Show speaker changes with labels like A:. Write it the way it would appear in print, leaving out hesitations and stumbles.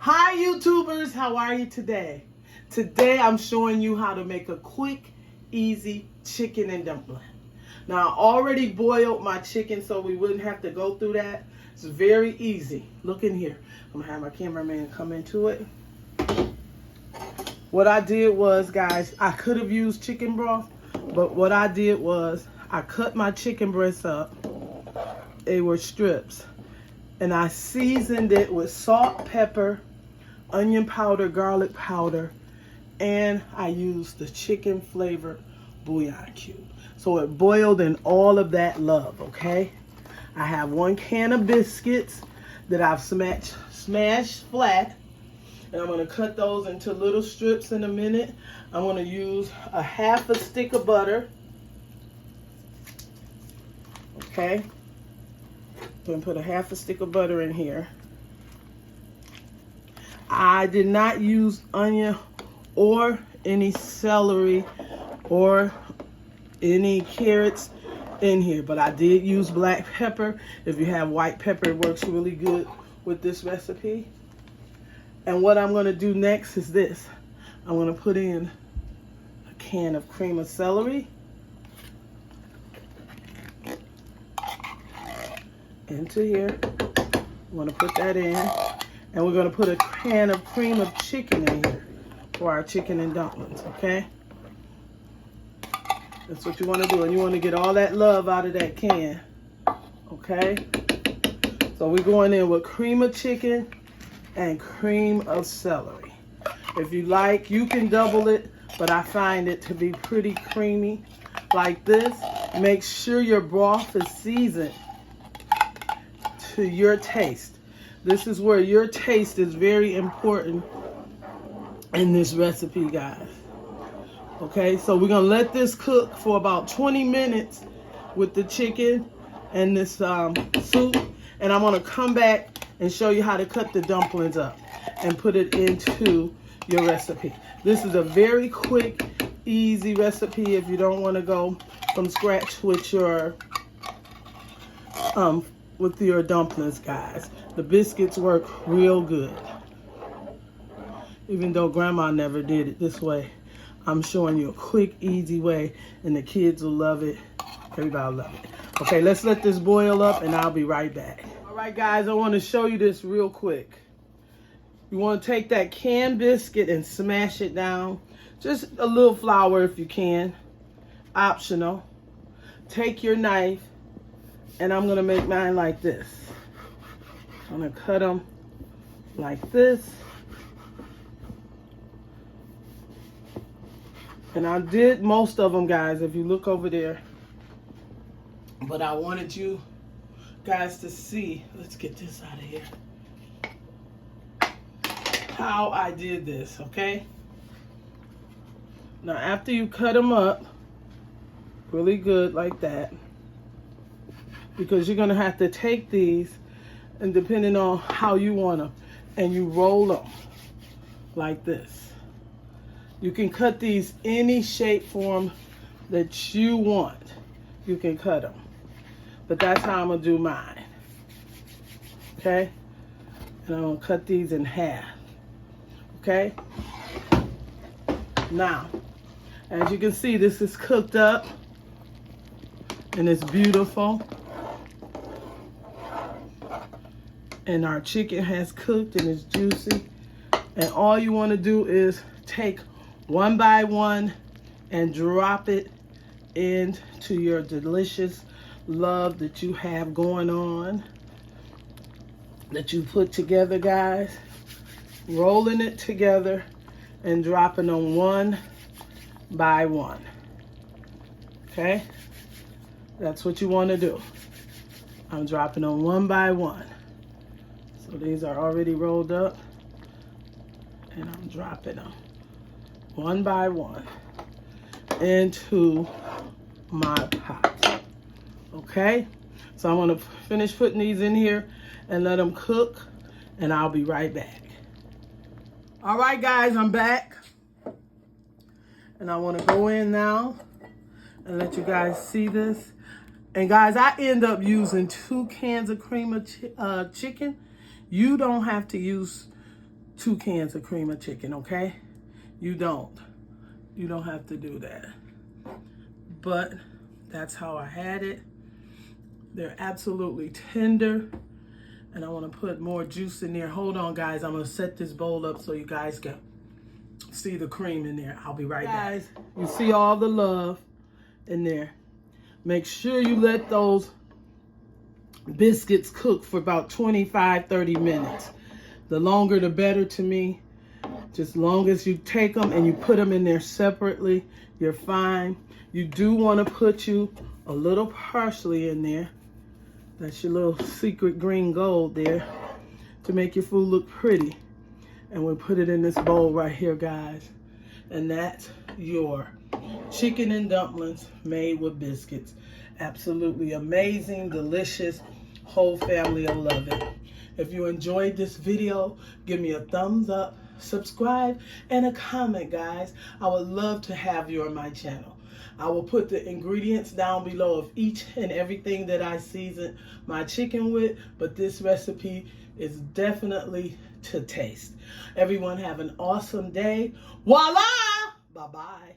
A: Hi YouTubers, how are you today? Today I'm showing you how to make a quick, easy chicken and dumpling. Now I already boiled my chicken so we wouldn't have to go through that. It's very easy. Look in here. I'm gonna have my cameraman come into it. What I did was, guys, I could have used chicken broth, but what I did was I cut my chicken breasts up. They were strips. And I seasoned it with salt, pepper, onion powder, garlic powder, and I used the chicken flavored bouillon cube. So it boiled in all of that love, okay? I have 1 can of biscuits that I've smashed flat, and I'm gonna cut those into little strips in a minute. I'm gonna use a half a stick of butter, okay? I'm gonna put a half a stick of butter in here. I did not use onion or any celery or any carrots in here, but I did use black pepper. If you have white pepper, it works really good with this recipe. And what I'm gonna do next is this. I'm gonna put in a can of cream of celery into here. I'm gonna put that in, and we're gonna put a can of cream of chicken in here for our chicken and dumplings, okay? That's what you wanna do, and you wanna get all that love out of that can, okay? So we're going in with cream of chicken and cream of celery. If you like, you can double it, but I find it to be pretty creamy like this. Make sure your broth is seasoned to your taste. This is where your taste is very important in this recipe, guys. Okay, so we're gonna let this cook for about 20 minutes with the chicken and this soup, and I'm gonna come back and show you how to cut the dumplings up and put it into your recipe. This is a very quick, easy recipe if you don't want to go from scratch with your dumplings, guys. The biscuits work real good. Even though Grandma never did it this way, I'm showing you a quick, easy way, and the kids will love it. Everybody will love it. Okay, let's let this boil up, and I'll be right back. All right, guys, I want to show you this real quick. You want to take that canned biscuit and smash it down. Just a little flour if you can. Optional. Take your knife, and I'm going to make mine like this. I'm going to cut them like this. And I did most of them, guys, if you look over there. But I wanted you guys to see, let's get this out of here, how I did this, okay? Now, after you cut them up really good like that, because you're gonna have to take these, and depending on how you want them, and you roll them like this. You can cut these any shape form that you want. You can cut them. But that's how I'm gonna do mine. Okay? And I'm gonna cut these in half. Okay? Now, as you can see, this is cooked up and it's beautiful. And our chicken has cooked and it's juicy. And all you want to do is take one by one and drop it into your delicious love that you have going on, that you put together, guys. Rolling it together and dropping them one by one. Okay? That's what you want to do. I'm dropping them one by one. So these are already rolled up, and I'm dropping them one by one into my pot. Okay? So I'm going to finish putting these in here and let them cook, and I'll be right back. All right, guys, I'm back. And I want to go in now and let you guys see this. And guys, I end up using 2 cans of cream of chicken. You don't have to use 2 cans of cream of chicken, okay? You don't have to do that. But that's how I had it. They're absolutely tender. And I want to put more juice in there. Hold on, guys. I'm going to set this bowl up so you guys can see the cream in there. I'll be right back. Guys, you see all the love in there. Make sure you let those biscuits cook for about 25-30 minutes. The longer the better to me. Just long as you take them and you put them in there separately, you're fine. You do want to put you a little parsley in there. That's your little secret green gold there to make your food look pretty. And we'll put it in this bowl right here, guys. And that's your chicken and dumplings made with biscuits. Absolutely amazing, delicious. Whole family will love it. If you enjoyed this video, give me a thumbs up, subscribe, and a comment, guys. I would love to have you on my channel. I will put the ingredients down below of each and everything that I season my chicken with, but this recipe is definitely to taste. Everyone have an awesome day. Voila! Bye-bye.